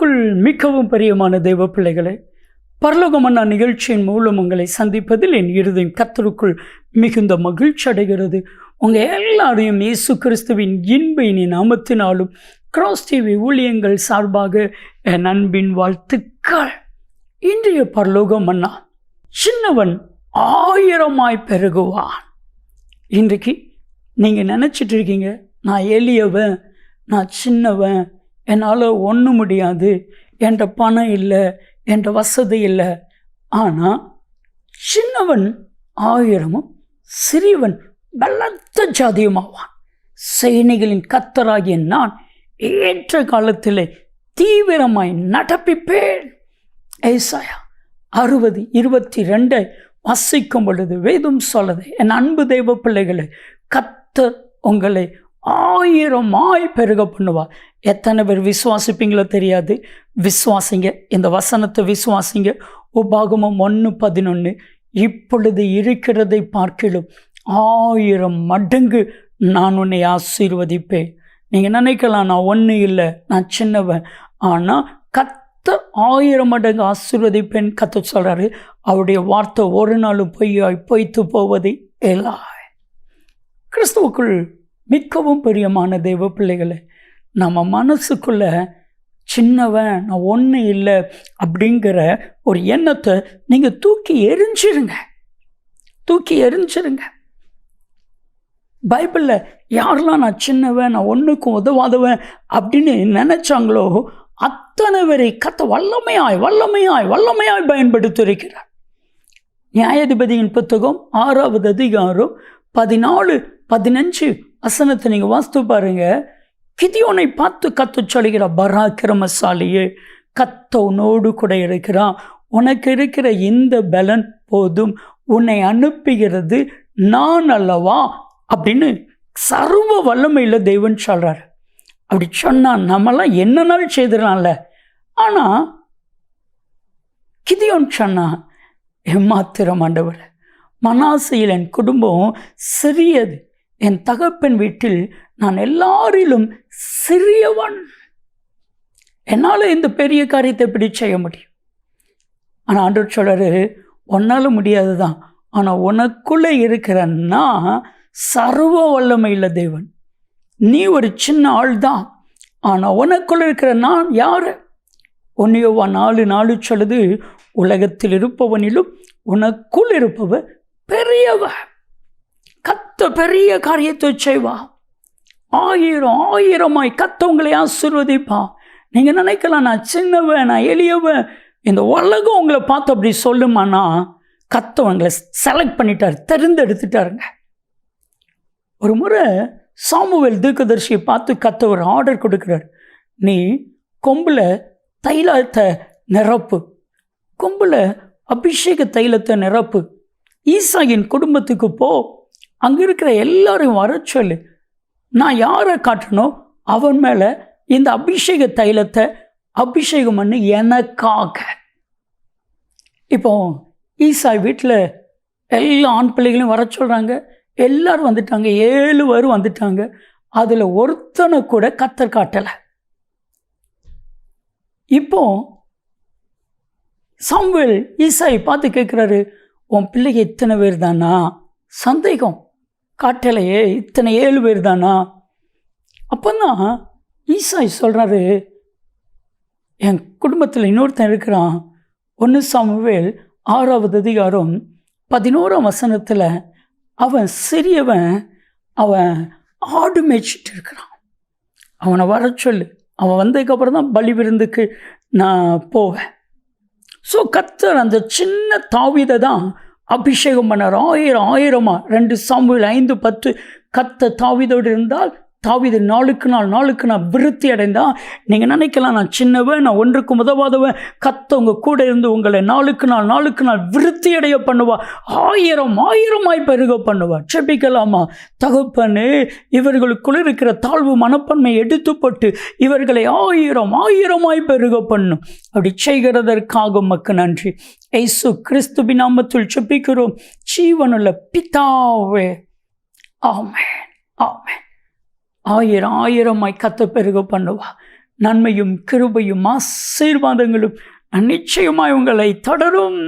கிறிஸ்துவுக்குள் மிகவும் பிரியமான தெய்வ பிள்ளைகளே, பரலோகமன்னா நிகழ்ச்சியின் மூலம் உங்களை சந்திப்பதில் என் இருதயம் கர்த்தருக்குள் மிகுந்த மகிழ்ச்சி அடைகிறது. உங்கள் எல்லாரையும் இயேசு கிறிஸ்துவின் இன்ப இனி நாமத்தினாலும் கிராஸ் டிவி ஊழியங்கள் சார்பாக என் அன்பின் வாழ்த்துக்கள். இன்றைய பரலோகமன்னா, சின்னவன் 1000 பெருகுவான். இன்றைக்கு நீங்கள் நினச்சிட்டு இருக்கீங்க, நான் எளியவன், நான் சின்னவன், என்னால் ஒன்றும் முடியாது, என்கிட்ட பணம் இல்லை, என்கிட்ட வசதி இல்லை. ஆனால் சின்னவன் 1000 சிறியவன் பலத்த ஜாதியுமாவான். சேனைகளின் கர்த்தராகிய நான் ஏற்ற காலத்திலே தீவிரமாய் நடப்பிப்பேன். ஏசாயா 60:22 வாசிக்கும் பொழுது வேதம் சொல்லுது, என் அன்பு தெய்வ பிள்ளைகளே, கர்த்தர் உங்களை 1000 பெருக பண்ணுவார். எத்தனை பேர் விசுவாசிப்பீங்களோ தெரியாது, விசுவாசிங்க, இந்த வசனத்தை விசுவாசிங்க. உபாகமம் 1:11, இப்பொழுது இருக்கிறதை பார்க்கிலும் 1000 மடங்கு நான் உன்னை ஆசீர்வதிப்பேன். நீங்கள் நினைக்கலாம், நான் ஒன்றும் இல்லை, நான் சின்னவன். ஆனால் கர்த்தர் 1000 மடங்கு ஆசீர்வதிப்பேன் கர்த்தர் சொல்கிறாரு. அவருடைய வார்த்தை ஒரு நாளும் பொய்த்து போவதை இல்லை. கிறிஸ்துவுக்குள் மிகவும் பிரியமான தெய்வ பிள்ளைகளை, நம்ம மனசுக்குள்ள சின்னவன், நான் ஒன்றும் இல்லை அப்படிங்கிற ஒரு எண்ணத்தை நீங்கள் தூக்கி எரிஞ்சிருங்க. பைபிளில் யாரெல்லாம் நான் சின்னவன், நான் ஒன்றுக்கும் உதவாதவன் அப்படின்னு நினைச்சாங்களோ அத்தனை பேரை கர்த்தர் வல்லமையாய் பயன்படுத்தியிருக்கிறார். நியாயாதிபதியின் புத்தகம் 6வது அதிகாரம் 14-15 வசனத்தை நீங்கள் வாசித்து பாருங்க. கிதியோனை பார்த்து கர்த்தர் சொல்கிறார், பராக்கிரமசாலியே, கர்த்தர் உன்னோடு கூட இருக்கிறான், உனக்கு இருக்கிற இந்த பலன் போதும், உன்னை அனுப்புகிறது நான் அல்லவா அப்படின்னு சர்வ வல்லமையில் தெய்வன் சொல்கிறார். அப்படி சொன்னால் நம்மளாம் என்னன்னாலும் செய்திடலாம்ல. ஆனால் கிதியோன் சொன்னான், ஏமாத்திரம் ஆண்டவர், மனாசையில் என் குடும்பம் சிறியது, என் தகப்பன் வீட்டில் நான் எல்லாரிலும் சிறியவன், என்னால் இந்த பெரிய காரியத்தை எப்படி செய்ய முடியும்? ஆனால் ஆண்டவர் சொல்றாரு, உன்னால் முடியாது தான், ஆனால் உனக்குள்ளே இருக்கிறன்னா சர்வ வல்லமையுள்ள தேவன். நீ ஒரு சின்ன ஆள் தான், ஆனால் உனக்குள்ளே இருக்கிற நான் யார்? 1 சொல்லுது, உலகத்தில் இருப்பவனிலும் உனக்குள் இருப்பவர் பெரியவர். கர்த்தர் பெரிய காரியத்தை செய்வா. 1000 கர்த்தர் உங்களை ஆசீர்வதிப்பா. நீங்கள் நினைக்கலாம், நான் சின்னவன், நான் எளியவன், இந்த உலகம் உங்களை பார்த்து அப்படி சொல்லுமானா, கர்த்தர் உங்களை செலக்ட் பண்ணிட்டார், தெரிந்தெடுத்துட்டாருங்க. ஒரு முறை சாமுவேல் தீர்க்கதரிசியை பார்த்து கர்த்தர் ஒரு ஆர்டர் கொடுக்குறார், நீ கொம்பில் தைலத்தை நிரப்பு, கொம்பில் அபிஷேக தைலத்தை நிரப்பு, ஈசாயின் குடும்பத்துக்கு போ, அங்கே இருக்கிற எல்லாரையும் வர சொல்லு, நான் யாரை காட்டணும் அவன் மேலே இந்த அபிஷேக தைலத்தை அபிஷேகம் பண்ணி எனக்காக. இப்போ ஈசாய் வீட்டில் எல்லா ஆண் பிள்ளைகளையும் வர சொல்கிறாங்க. எல்லாரும் வந்துட்டாங்க, 7 பேர் வந்துட்டாங்க. அதில் ஒருத்தனை கூட கர்த்தர் காட்டலை. இப்போ சாமுவேல் ஈசாயை பார்த்து கேட்குறாரு, உன் பிள்ளைக்கு இத்தனை பேர் தானா? சந்தேகம், காட்டலையே, இத்தனை 7 பேர் தானா? அப்போ தான் ஈசாய் சொல்கிறாரு, என் குடும்பத்தில் இன்னொருத்தன் இருக்கிறான். 1 சாமுவேல் 6வது அதிகாரம் 11 வசனத்தில், அவன் சிறியவன், அவன் ஆடு மேய்ச்சிட்டு இருக்கிறான், அவனை வர சொல்லு, அவன் வந்ததுக்கப்புறம் தான் பலி விருந்துக்கு நான் போவேன். ஸோ கர்த்தர் அந்த சின்ன தாவீதை தான் அபிஷேகம் பண்ணார். 1000 2 சாமுவேல் 5:10, கர்த்தர் தாவீதோடு இருந்தால் தாவீது நாளுக்கு நாள் விருத்தி அடைந்தான். நீங்கள் நினைக்கலாம், நான் சின்னவன், நான் ஒன்றுக்கும் உதவாதவன், கர்த்தர் உங்கள் கூட இருந்து உங்களை நாளுக்கு நாள் விருத்தி அடைய பண்ணுவா, 1000 பெருக பண்ணுவா. செபிக்கலாமா? தகப்பனே, இவர்களுக்குள் இருக்கிற தாழ்வு மனப்பான்மை எடுத்து போட்டு இவர்களை 1000 பெருக பண்ணும். அப்படி செய்கிறதற்காக உமக்கு நன்றி. இயேசு கிறிஸ்துவின் நாமத்தில் செபிக்கிறோம் ஜீவனுள்ள பிதாவே, ஆமென், ஆமென். 1000 கர்த்தர் பெருக பண்ணுவா. நன்மையும் கிருபையும் ஆசீர்வாதங்களும் நிச்சயமாய் உங்களை தொடரும்.